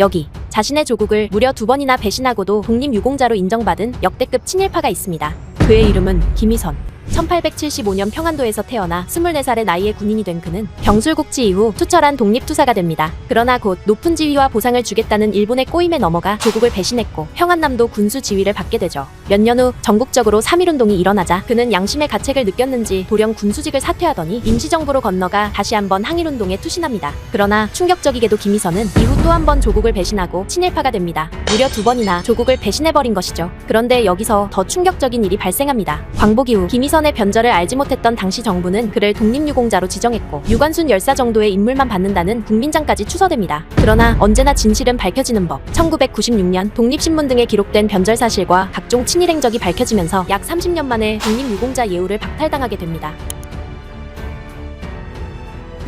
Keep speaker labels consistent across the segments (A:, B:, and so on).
A: 여기 자신의 조국을 무려 2번이나 배신하고도 독립유공자로 인정받은 역대급 친일파가 있습니다. 그의 이름은 김희선. 1875년 평안도에서 태어나 24살의 나이에 군인이 된 그는 병술국치 이후 투철한 독립투사가 됩니다. 그러나 곧 높은 지위와 보상을 주겠다는 일본의 꼬임에 넘어가 조국을 배신했고 평안남도 군수 지위를 받게 되죠. 몇 년 후 전국적으로 3.1운동이 일어나자 그는 양심의 가책을 느꼈는지 돌연 군수직을 사퇴하더니 임시정부로 건너가 다시 한번 항일운동에 투신합니다. 그러나 충격적이게도 김희선은 이후 또 한 번 조국을 배신하고 친일파가 됩니다. 무려 2번이나 조국을 배신해버린 것이죠. 그런데 여기서 더 충격적인 일이 발생합니다. 광복 이후 김희선의 변절을 알지 못했던 당시 정부는 그를 독립유공자로 지정했고 유관순 열사 정도의 인물만 받는다는 국민장까지 추서됩니다. 그러나 언제나 진실은 밝혀지는 법. 1996년 독립신문 등에 기록된 변절 사실과 각종 친일 행적이 밝혀지면서 약 30년 만에 독립유공자 예우를 박탈당하게 됩니다.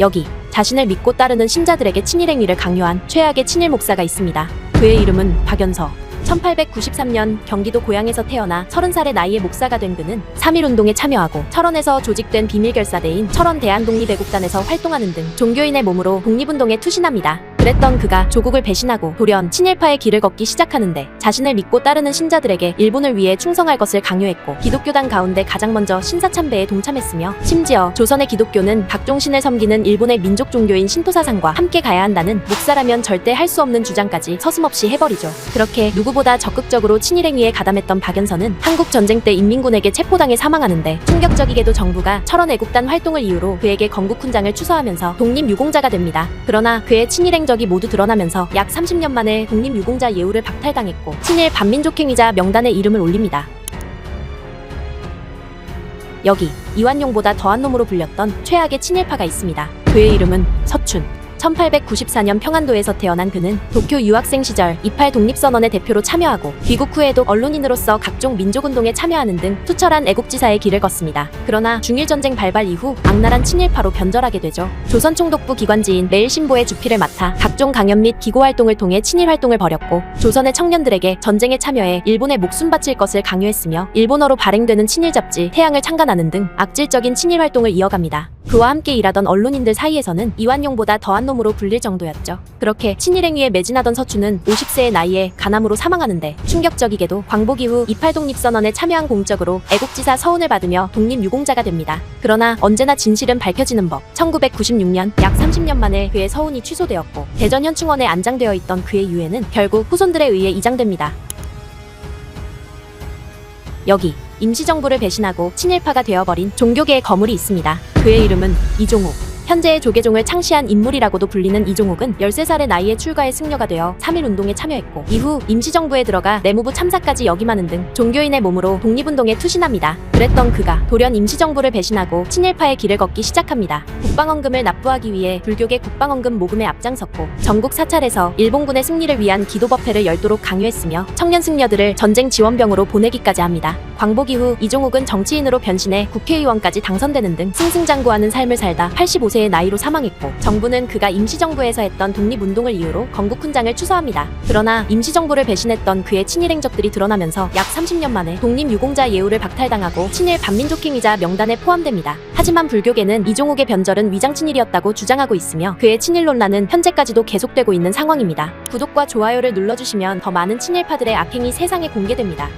A: 여기 자신을 믿고 따르는 신자들에게 친일 행위를 강요한 최악의 친일 목사가 있습니다. 그의 이름은 박연서. 1893년 경기도 고양에서 태어나 30살의 나이에 목사가 된 그는 3.1운동에 참여하고 철원에서 조직된 비밀결사대인 철원 대한독립애국단에서 활동하는 등 종교인의 몸으로 독립운동에 투신합니다. 그랬던 그가 조국을 배신하고 돌연 친일파의 길을 걷기 시작하는데 자신을 믿고 따르는 신자들에게 일본을 위해 충성할 것을 강요했고 기독교단 가운데 가장 먼저 신사참배에 동참했으며 심지어 조선의 기독교는 각종 신을 섬기는 일본의 민족 종교인 신토사상과 함께 가야 한다는 목사라면 절대 할 수 없는 주장까지 서슴없이 해버리죠. 그렇게 누구보다 적극적으로 친일 행위에 가담했던 박연서는 한국 전쟁 때 인민군에게 체포당해 사망하는데 충격적이게도 정부가 철원 애국단 활동을 이유로 그에게 건국훈장을 추서하면서 독립유공자가 됩니다. 그러나 그의 친일 행적이 모두 드러나면서 약 30년 만에 독립유공자 예우를 박탈당했고 친일 반민족행위자 명단에 이름을 올립니다. 여기 이완용보다 더한 놈으로 불렸던 최악의 친일파가 있습니다. 그의 이름은 서춘. 1894년 평안도에서 태어난 그는 도쿄 유학생 시절 28 독립선언의 대표로 참여하고 귀국 후에도 언론인으로서 각종 민족운동에 참여하는 등 투철한 애국지사의 길을 걷습니다. 그러나 중일전쟁 발발 이후 악랄한 친일파로 변절하게 되죠. 조선총독부 기관지인 매일신보의 주필을 맡아 각종 강연 및 기고활동을 통해 친일활동을 벌였고 조선의 청년들에게 전쟁에 참여해 일본에 목숨 바칠 것을 강요했으며 일본어로 발행되는 친일 잡지 태양을 창간하는 등 악질적인 친일활동을 이어갑니다. 그와 함께 일하던 언론인들 사이에서는 이완용보다 더한 놈으로 불릴 정도였죠. 그렇게 친일행위에 매진하던 서춘은 50세의 나이에 간암으로 사망하는데 충격적이게도 광복 이후 28 독립선언에 참여한 공적으로 애국지사 서훈을 받으며 독립유공자가 됩니다. 그러나 언제나 진실은 밝혀지는 법. 1996년 약 30년 만에 그의 서훈이 취소되었고 대전현충원에 안장되어 있던 그의 유해는 결국 후손들에 의해 이장됩니다. 여기 임시정부를 배신하고 친일파가 되어버린 종교계의 거물이 있습니다. 그의 이름은 이종욱. 현재의 조계종을 창시한 인물이라고도 불리는 이종욱은 13살의 나이에 출가해 승려가 되어 3.1운동에 참여했고 이후 임시정부에 들어가 내무부 참사까지 역임하는 등 종교인의 몸으로 독립운동에 투신합니다. 그랬던 그가 돌연 임시정부를 배신하고 친일파의 길을 걷기 시작합니다. 국방헌금을 납부하기 위해 불교계 국방헌금 모금에 앞장섰고 전국 사찰에서 일본군의 승리를 위한 기도법회를 열도록 강요했으며 청년 승려들을 전쟁 지원병으로 보내기까지 합니다. 광복 이후 이종욱은 정치인으로 변신해 국회의원까지 당선되는 등 승승장구하는 삶을 살다 85세의 나이로 사망했고 정부는 그가 임시정부에서 했던 독립운동을 이유로 건국훈장을 추서합니다. 그러나 임시정부를 배신했던 그의 친일 행적들이 드러나면서 약 30년 만에 독립유공자 예우를 박탈당하고 친일 반민족행위자 명단에 포함됩니다. 하지만 불교계는 이종욱의 변절은 위장친일이었다고 주장하고 있으며 그의 친일 논란은 현재까지도 계속되고 있는 상황입니다. 구독과 좋아요를 눌러주시면 더 많은 친일파들의 악행이 세상에 공개됩니다.